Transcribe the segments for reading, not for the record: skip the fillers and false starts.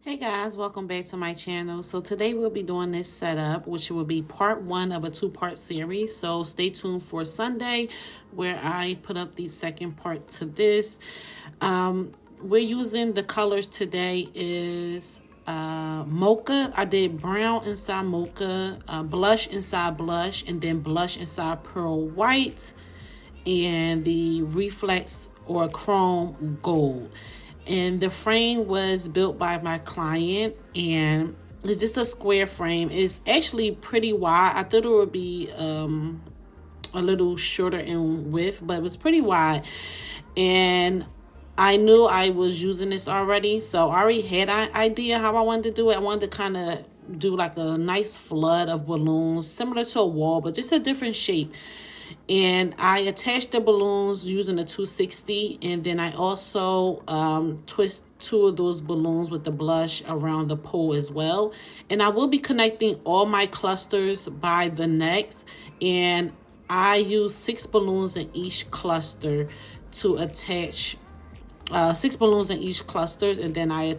Hey guys, welcome back to my channel. So today we'll be doing this setup, which will be part one of a two-part series. So stay tuned for Sunday where I put up the second part to this. We're using the colors today is Mocha. I did brown inside Mocha, blush inside blush, and then blush inside pearl white, and the Reflex or chrome gold. And the frame was built by my client, and it's just a square frame. It's actually pretty wide. I thought it would be a little shorter in width, but it was pretty wide. And I knew I was using this already, so I already had an idea how I wanted to do it. I wanted to kind of do like a nice flood of balloons, similar to a wall, but just a different shape. And I attached the balloons using a 260, and then I also twist two of those balloons with the blush around the pole as well. And I will be connecting all my clusters by the neck, and I use 6 balloons in each cluster to attach 6 balloons in each clusters, and then I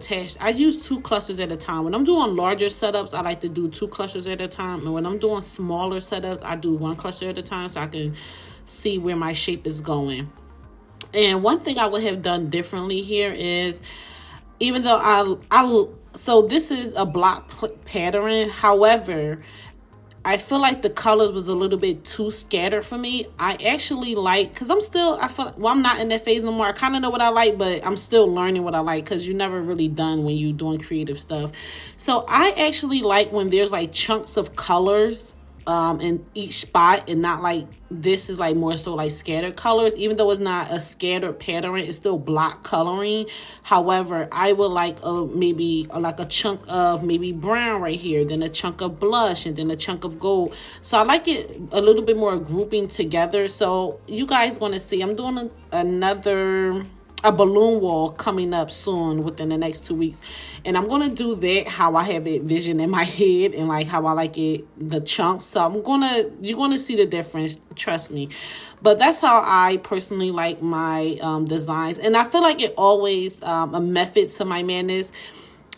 use 2 clusters at a time. When I'm doing larger setups, I like to do 2 clusters at a time, and when I'm doing smaller setups, I do 1 cluster at a time so I can see where my shape is going. And one thing I would have done differently here is, even though so this is a block pattern, however, I feel like the colors was a little bit too scattered for me. I actually like, because I'm not in that phase no more. I kind of know what I like, but I'm still learning what I like, because you're never really done when you're doing creative stuff. So I actually like when there's like chunks of colors in each spot, and not like this is like more so like scattered colors. Even though it's not a scattered pattern, it's still block coloring. However, I would like maybe like a chunk of maybe brown right here, then a chunk of blush, and then a chunk of gold. So I like it a little bit more grouping together. So you guys going to see I'm doing a balloon wall coming up soon within the next 2 weeks, and I'm gonna do that how I have it vision in my head, and like how I like it, the chunks. So you're gonna see the difference, trust me. But that's how I personally like my designs, and I feel like it always a method to my madness,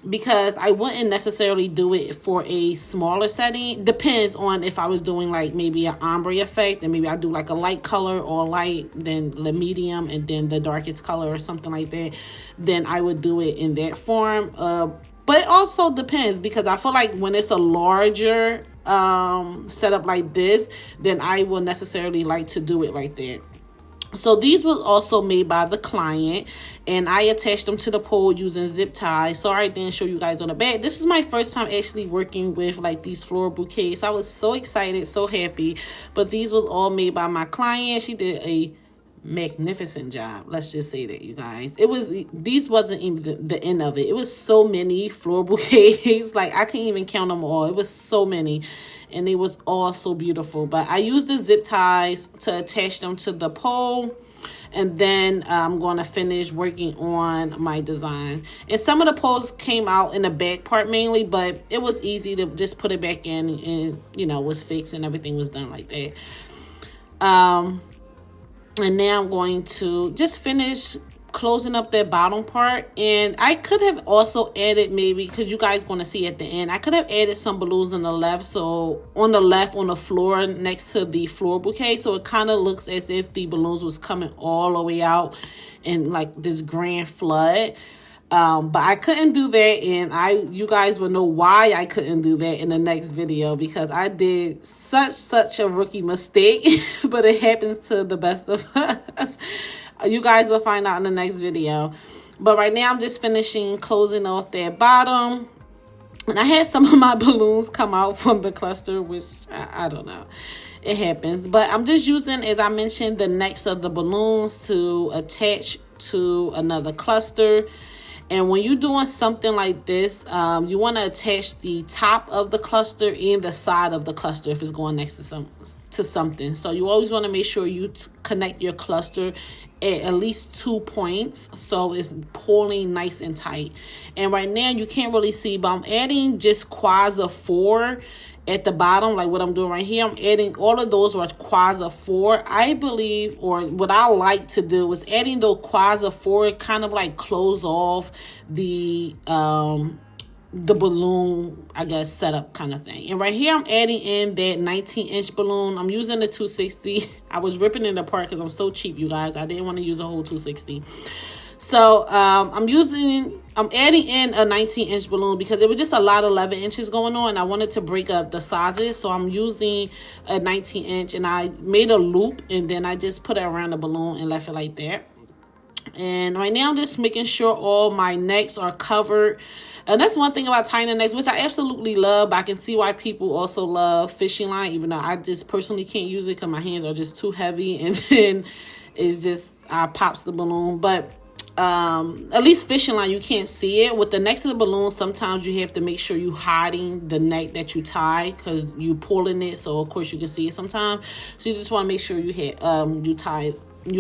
because I wouldn't necessarily do it for a smaller setting. Depends on if I was doing like maybe an ombre effect, and maybe I do like a light color or light, then the medium, and then the darkest color or something like that. Then I would do it in that form. But it also depends, because I feel like when it's a larger setup like this, then I will necessarily like to do it like that. So these were also made by the client, and I attached them to the pole using zip ties. Sorry I didn't show you guys on the back. This is my first time actually working with like these floral bouquets. I was so excited, so happy. But these was all made by my client. She did a magnificent job, let's just say that, you guys. These wasn't even the end of it. It was so many floral bouquets. Like I can't even count them all. It was so many, and it was all so beautiful. But I used the zip ties to attach them to the pole, and then I'm going to finish working on my design. And some of the poles came out in the back part mainly, but it was easy to just put it back in, and was fixed, and everything was done like that. And now I'm going to just finish closing up that bottom part. And I could have also added, maybe, because you guys going to see at the end, I could have added some balloons on the left. So on the left, on the floor next to the floor bouquet, so it kind of looks as if the balloons was coming all the way out in like this grand flood. But I couldn't do that, and you guys will know why I couldn't do that in the next video, because I did such a rookie mistake. But it happens to the best of us. You guys will find out in the next video. But right now I'm just finishing closing off that bottom, and I had some of my balloons come out from the cluster, which I don't know. It happens. But I'm just using, as I mentioned, the necks of the balloons to attach to another cluster. And when you're doing something like this, you want to attach the top of the cluster and the side of the cluster if it's going next to something. So you always want to make sure you connect your cluster at least 2 points, so it's pulling nice and tight. And right now you can't really see, but I'm adding just quads of 4 at the bottom, like what I'm doing right here. I'm adding all of those are quads of 4. I believe, or what I like to do is adding those quads of 4, kind of like close off the the balloon, I guess, setup kind of thing. And right here, I'm adding in that 19-inch balloon. I'm using the 260. I was ripping it apart because I'm so cheap, you guys. I didn't want to use a whole 260. So I'm adding in a 19-inch balloon because it was just a lot of 11 inches going on. And I wanted to break up the sizes. So I'm using a 19-inch, and I made a loop, and then I just put it around the balloon and left it like that. And right now I'm just making sure all my necks are covered. And that's one thing about tying the necks, which I absolutely love. But I can see why people also love fishing line, even though I just personally can't use it because my hands are just too heavy. And then it's just pops the balloon. But at least fishing line, you can't see it. With the necks of the balloon, sometimes you have to make sure you hiding the neck that you tie because you pulling it. So of course you can see it sometimes. So you just want to make sure you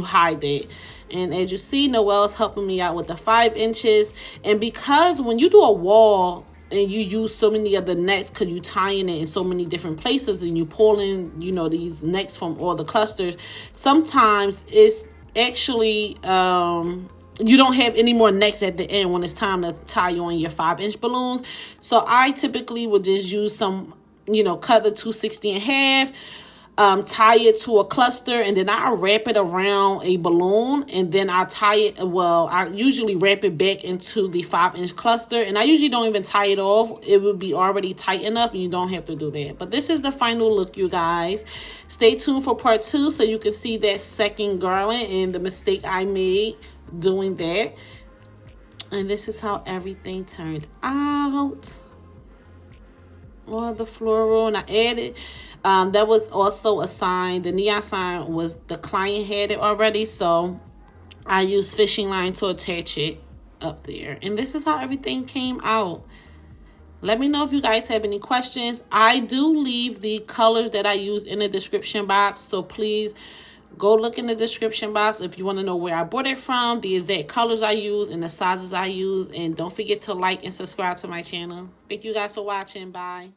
hide it. And as you see, Noelle's helping me out with the 5 inches. And because when you do a wall and you use so many of the necks, because you tying it in so many different places and you pulling, you know, these necks from all the clusters, sometimes it's actually you don't have any more necks at the end when it's time to tie on your 5-inch balloons. So I typically would just use some, you know, cut the 260 in half, tie it to a cluster, and then I wrap it around a balloon, and then I tie it, well, I usually wrap it back into the 5-inch cluster, and I usually don't even tie it off. It would be already tight enough, and you don't have to do that. But this is the final look, you guys. Stay tuned for part 2 so you can see that second garland and the mistake I made doing that. And this is how everything turned out. Or the floral, and I added that was also a sign. The neon sign was the client had it already, so I used fishing line to attach it up there. And this is how everything came out. Let me know if you guys have any questions. I do leave the colors that I use in the description box, so please go look in the description box if you want to know where I bought it from, the exact colors I use, and the sizes I use. And don't forget to like and subscribe to my channel. Thank you guys for watching. Bye.